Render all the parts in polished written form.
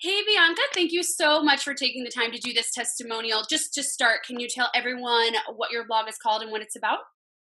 Hey, Bianca, thank you so much for taking the time to do this testimonial. Just to start, can you tell everyone what your blog is called and what it's about?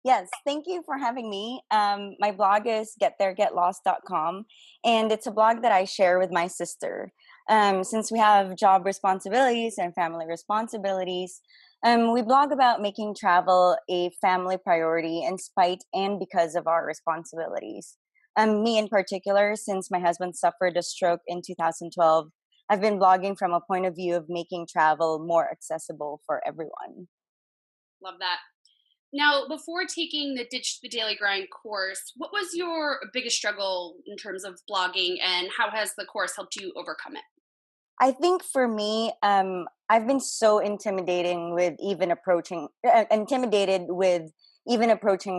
Yes, thank you for having me. My blog is gettheregetlost.com, and it's a blog that I share with my sister. Since we have job responsibilities and family responsibilities, we blog about making travel a family priority in spite and because of our responsibilities. Me in particular, since my husband suffered a stroke in 2012, I've been blogging from a point of view of making travel more accessible for everyone. Love that. Now, before taking the Ditch the Daily Grind course, what was your biggest struggle in terms of blogging and how has the course helped you overcome it? I think for me, I've been so intimidated with even approaching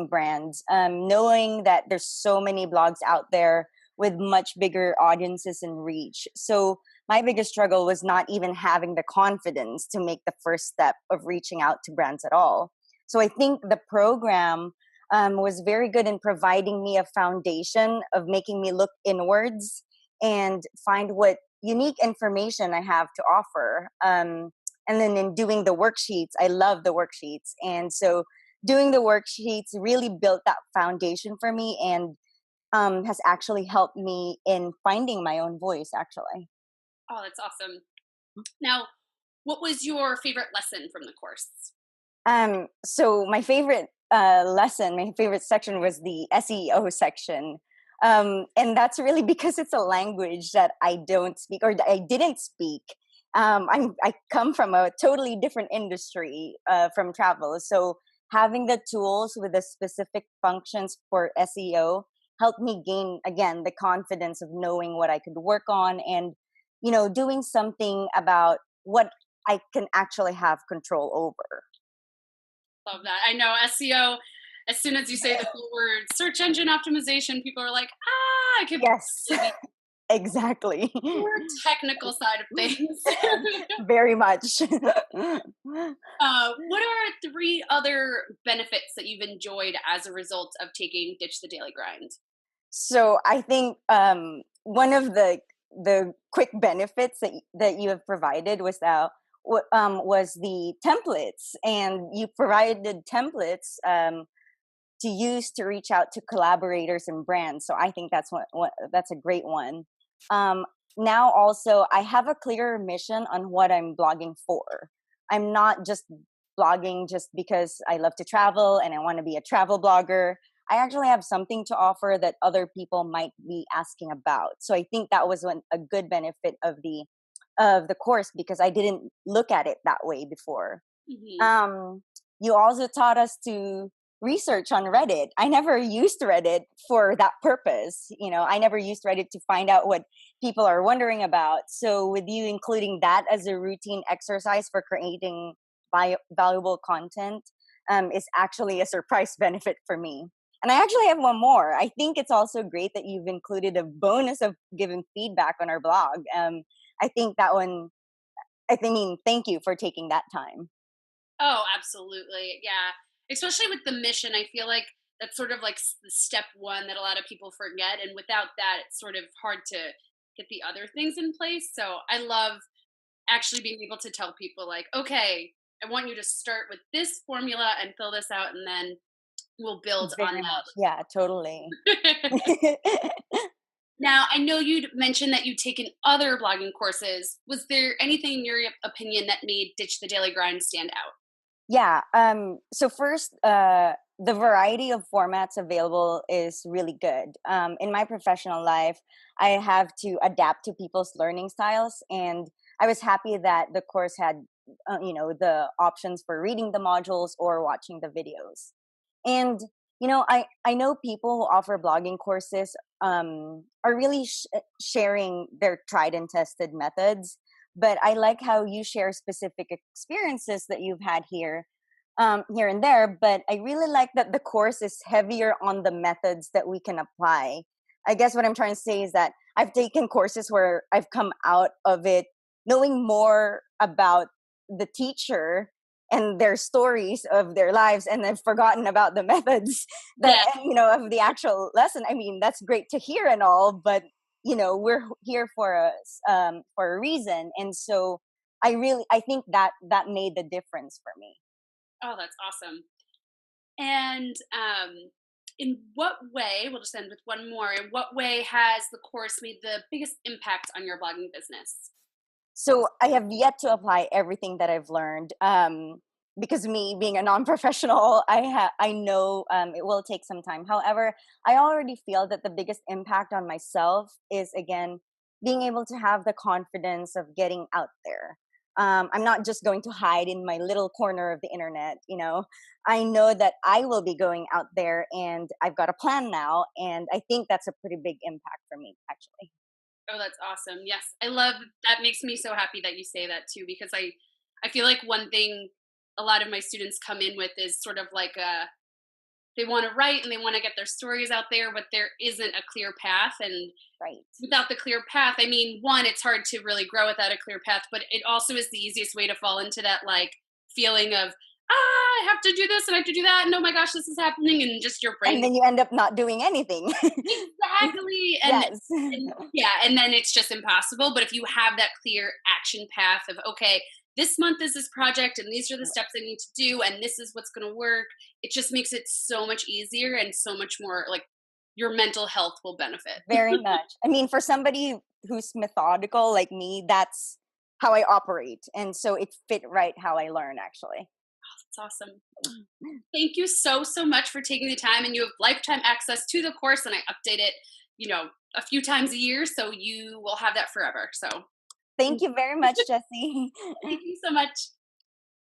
brands, knowing that there's so many blogs out there with much bigger audiences and reach. So my biggest struggle was not even having the confidence to make the first step of reaching out to brands at all. So I think the program was very good in providing me a foundation of making me look inwards and find what unique information I have to offer. And then in doing the worksheets, I love the worksheets. And so doing the worksheets really built that foundation for me and has actually helped me in finding my own voice, actually. Oh, that's awesome. Now, what was your favorite lesson from the course? So my favorite section was the SEO section. And that's really because it's a language that I don't speak or I didn't speak. I come from a totally different industry from travel. So having the tools with the specific functions for SEO helped me gain, again, the confidence of knowing what I could work on and, doing something about what I can actually have control over. Love that. I know SEO, as soon as you say the full word search engine optimization, people are like, ah, I can Yes, really be exactly. more technical side of things. Very much. What are three other benefits that you've enjoyed as a result of taking Ditch the Daily Grind? So I think one of the quick benefits that you have provided was the templates, and you provided templates to use to reach out to collaborators and brands. So I think that's a great one. Um, Now also I have a clearer mission on what I'm blogging for. I'm not just blogging just because I love to travel and I want to be a travel blogger. I actually have something to offer that other people might be asking about. So I think that was a good benefit of the course because I didn't look at it that way before. Hmm. Um, you also taught us to research on Reddit. I never used Reddit for that purpose. I never used Reddit to find out what people are wondering about. So, with you including that as a routine exercise for creating valuable content, is actually a surprise benefit for me. And I actually have one more. I think it's also great that you've included a bonus of giving feedback on our blog. I think that one. I mean, thank you for taking that time. Oh, absolutely. Yeah. Especially with the mission, I feel like that's sort of like the step one that a lot of people forget. And without that, it's sort of hard to get the other things in place. So I love actually being able to tell people, like, okay, I want you to start with this formula and fill this out, and then we'll build on Very much. Yeah, totally. that. Now, I know you'd mentioned that you'd taken other blogging courses. Was there anything in your opinion that made Ditch the Daily Grind stand out? Yeah. So first, the variety of formats available is really good. In my professional life, I have to adapt to people's learning styles, and I was happy that the course had, the options for reading the modules or watching the videos. And I know people who offer blogging courses are really sharing their tried and tested methods, but I like how you share specific experiences that you've had here and there. But I really like that the course is heavier on the methods that we can apply. I guess what I'm trying to say is that I've taken courses where I've come out of it knowing more about the teacher and their stories of their lives, and I've forgotten about the methods that Yeah. of the actual lesson. I mean, that's great to hear and all, but we're here for a reason. And so I think that that made the difference for me. Oh, that's awesome. And in what way, we'll just end with one more, in what way has the course made the biggest impact on your blogging business? So I have yet to apply everything that I've learned, because me being a non-professional, I know it will take some time. However, I already feel that the biggest impact on myself is, again, being able to have the confidence of getting out there. I'm not just going to hide in my little corner of the internet. I know that I will be going out there, and I've got a plan now, and I think that's a pretty big impact for me, actually. Oh, that's awesome. Yes. I love that, makes me so happy that you say that too, because I feel like one thing a lot of my students come in with is sort of like a, they want to write and they want to get their stories out there, but there isn't a clear path. And Right. without the clear path, I mean, one, it's hard to really grow without a clear path, but it also is the easiest way to fall into that like feeling of, I have to do this and I have to do that. And oh my gosh, this is happening. And just your And brain. then you end up not doing anything. Exactly. Yes. And yeah, and then it's just impossible. But if you have that clear action path of, okay, this month is this project and these are the steps I need to do and this is what's going to work, it just makes it so much easier and so much more like your mental health will benefit. Very much. I mean, for somebody who's methodical like me, that's how I operate. And so it fit right how I learn, actually. It's awesome. Thank you so, so much for taking the time. And you have lifetime access to the course, and I update it, a few times a year. So you will have that forever. So Thank you very much, Jesse. thank you so much.